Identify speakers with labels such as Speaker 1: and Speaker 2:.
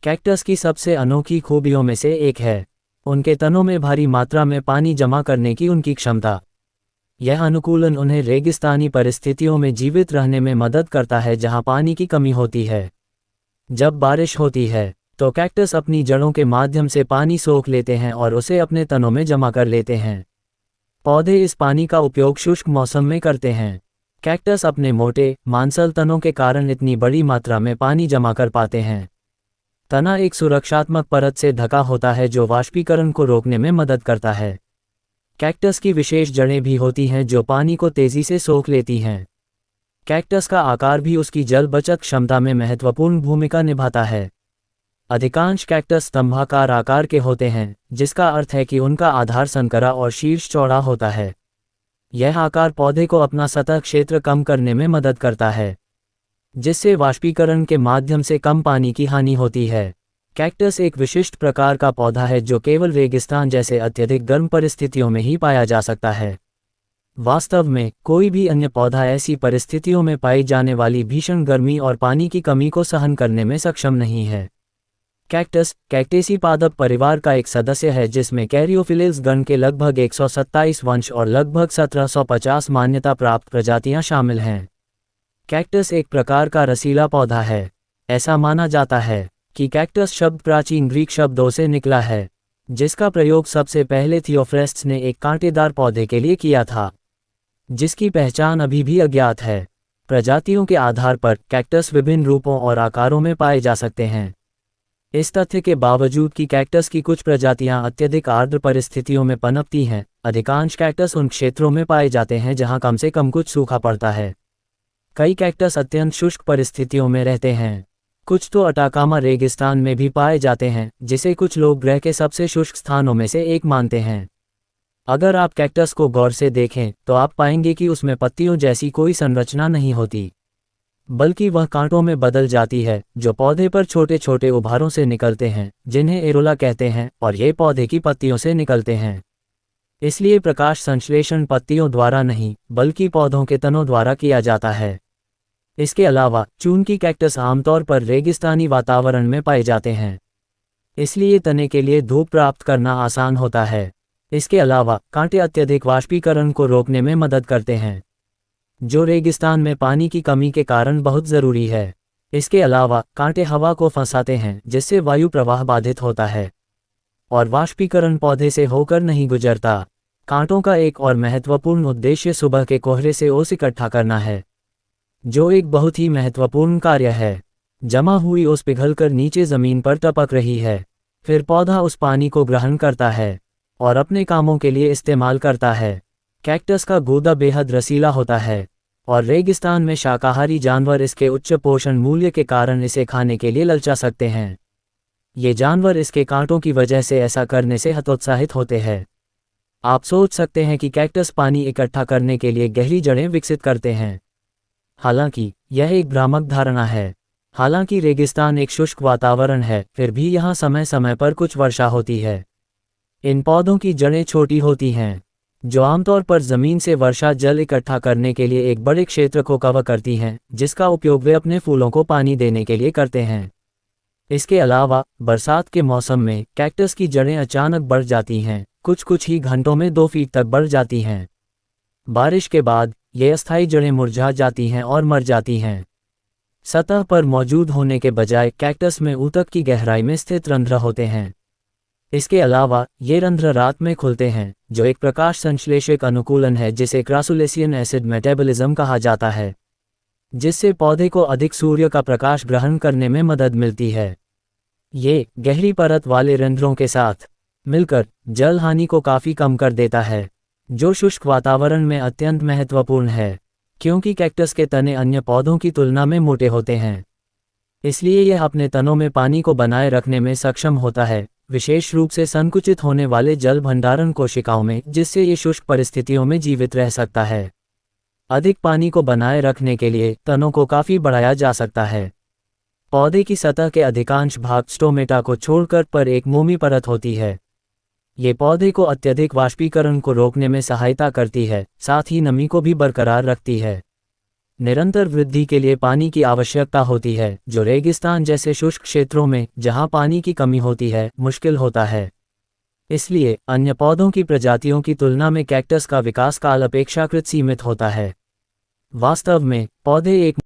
Speaker 1: Cactus की सबसे अनोखी खूबियों में से एक है उनके तनों में भारी मात्रा में पानी जमा करने की उनकी क्षमता। यह अनुकूलन उन्हें रेगिस्तानी परिस्थितियों में जीवित रहने में मदद करता है जहां पानी की कमी होती है। जब बारिश होती है तो कैक्टस अपनी जड़ों के माध्यम से पानी सोख लेते हैं और उसे अपने तनों में जमा कर लेते हैं। पौधे इस पानी का उपयोग शुष्क मौसम में करते हैं। कैक्टस अपने मोटे, मांसल तनों के कारण इतनी बड़ी मात्रा में पानी जमा कर पाते हैं। तना एक सुरक्षात्मक परत से ढका होता है जो वाष्पीकरण को रोकने में मदद करता है। कैक्टस की विशेष जड़ें भी होती हैं जो पानी को तेजी से सोख लेती हैं। कैक्टस का आकार भी उसकी जल बचत क्षमता में महत्वपूर्ण भूमिका निभाता है। अधिकांश कैक्टस स्तंभाकार आकार के होते हैं, जिसका अर्थ है कि उनका आधार संकरा और शीर्ष चौड़ा होता है। यह आकार पौधे को अपना सतह क्षेत्र कम करने में मदद करता है, जिससे वाष्पीकरण के माध्यम से कम पानी की हानि होती है। कैक्टस एक विशिष्ट प्रकार का पौधा है जो केवल रेगिस्तान जैसे अत्यधिक गर्म परिस्थितियों में ही पाया जा सकता है। वास्तव में कोई भी अन्य पौधा ऐसी परिस्थितियों में पाई जाने वाली भीषण गर्मी और पानी की कमी को सहन करने में सक्षम नहीं है। कैक्टस कैक्टेसी पादप परिवार का एक सदस्य है जिसमें कैरियोफिलिल्स गण के लगभग 127 वंश और लगभग 1750 मान्यता प्राप्त प्रजातियां शामिल हैं। कैक्टस एक प्रकार का रसीला पौधा है। ऐसा माना जाता है कि कैक्टस शब्द प्राचीन ग्रीक शब्दों से निकला है, जिसका प्रयोग सबसे पहले थियोफ्रेस्ट्स ने एक कांटेदार पौधे के लिए किया था, जिसकी पहचान अभी भी अज्ञात है। प्रजातियों के आधार पर कैक्टस विभिन्न रूपों और आकारों में पाए जा सकते हैं। इस तथ्य के बावजूद कि कैक्टस की कुछ प्रजातियां अत्यधिक आर्द्र परिस्थितियों में पनपती हैं, अधिकांश कैक्टस उन क्षेत्रों में पाए जाते हैं जहां कम से कम कुछ सूखा पड़ता है। कई कैक्टस अत्यंत शुष्क परिस्थितियों में रहते हैं। कुछ तो अटाकामा रेगिस्तान में भी पाए जाते हैं, जिसे कुछ लोग ग्रह के सबसे शुष्क स्थानों में से एक मानते हैं। अगर आप कैक्टस को गौर से देखें तो आप पाएंगे कि उसमें पत्तियों जैसी कोई संरचना नहीं होती, बल्कि वह कांटों में बदल जाती है जो पौधे पर छोटे छोटे उभारों से निकलते हैं, जिन्हें एरोला कहते हैं, और ये पौधे की पत्तियों से निकलते हैं। इसलिए प्रकाश संश्लेषण पत्तियों द्वारा नहीं बल्कि पौधों के तनों द्वारा किया जाता है। इसके अलावा चूनकी कैक्टस आमतौर पर रेगिस्तानी वातावरण में पाए जाते हैं, इसलिए तने के लिए धूप प्राप्त करना आसान होता है। इसके अलावा कांटे अत्यधिक वाष्पीकरण को रोकने में मदद करते हैं, जो रेगिस्तान में पानी की कमी के कारण बहुत ज़रूरी है। इसके अलावा कांटे हवा को फंसाते हैं, जिससे वायु प्रवाह बाधित होता है और वाष्पीकरण पौधे से होकर नहीं गुजरता। कांटों का एक और महत्वपूर्ण उद्देश्य सुबह के कोहरे से ओस इकट्ठा करना है, जो एक बहुत ही महत्वपूर्ण कार्य है। जमा हुई ओस पिघलकर नीचे ज़मीन पर टपक रही है, फिर पौधा उस पानी को ग्रहण करता है और अपने कामों के लिए इस्तेमाल करता है। कैक्टस का गूदा बेहद रसीला होता है और रेगिस्तान में शाकाहारी जानवर इसके उच्च पोषण मूल्य के कारण इसे खाने के लिए ललचा सकते हैं। ये जानवर इसके कांटों की वजह से ऐसा करने से हतोत्साहित होते हैं। आप सोच सकते हैं कि कैक्टस पानी इकट्ठा करने के लिए गहरी जड़ें विकसित करते हैं। हालांकि यह एक भ्रामक धारणा है। हालांकि रेगिस्तान एक शुष्क वातावरण है, फिर भी यहाँ समय समय पर कुछ वर्षा होती है। इन पौधों की जड़ें छोटी होती हैं, जो आमतौर पर ज़मीन से वर्षा जल इकट्ठा करने के लिए एक बड़े क्षेत्र को कवर करती हैं, जिसका उपयोग वे अपने फूलों को पानी देने के लिए करते हैं। इसके अलावा बरसात के मौसम में कैक्टस की जड़ें अचानक बढ़ जाती हैं, कुछ ही घंटों में 2 फीट तक बढ़ जाती हैं। बारिश के बाद ये अस्थायी जड़ें मुरझा जाती हैं और मर जाती हैं। सतह पर मौजूद होने के बजाय कैक्टस में ऊतक की गहराई में स्थित रंध्र होते हैं। इसके अलावा ये रंध्र रात में खुलते हैं, जो एक प्रकाश संश्लेषक अनुकूलन है जिसे क्रासुलेसियन एसिड मेटाबॉलिज्म कहा जाता है, जिससे पौधे को अधिक सूर्य का प्रकाश ग्रहण करने में मदद मिलती है। ये गहरी परत वाले रंध्रों के साथ मिलकर जल हानि को काफ़ी कम कर देता है, जो शुष्क वातावरण में अत्यंत महत्वपूर्ण है, क्योंकि कैक्टस के तने अन्य पौधों की तुलना में मोटे होते हैं। इसलिए यह अपने तनों में पानी को बनाए रखने में सक्षम होता है, विशेष रूप से संकुचित होने वाले जल भंडारण कोशिकाओं में, जिससे ये शुष्क परिस्थितियों में जीवित रह सकता है। अधिक पानी को बनाए रखने के लिए तनों को काफ़ी बढ़ाया जा सकता है। पौधे की सतह के अधिकांश भाग स्टोमेटा को छोड़कर पर एक मोमी परत होती है। ये पौधे को अत्यधिक वाष्पीकरण को रोकने में सहायता करती है, साथ ही नमी को भी बरकरार रखती है। निरंतर वृद्धि के लिए पानी की आवश्यकता होती है, जो रेगिस्तान जैसे शुष्क क्षेत्रों में, जहां पानी की कमी होती है, मुश्किल होता है। इसलिए अन्य पौधों की प्रजातियों की तुलना में कैक्टस का विकास काल अपेक्षाकृत सीमित होता है। वास्तव में पौधे एक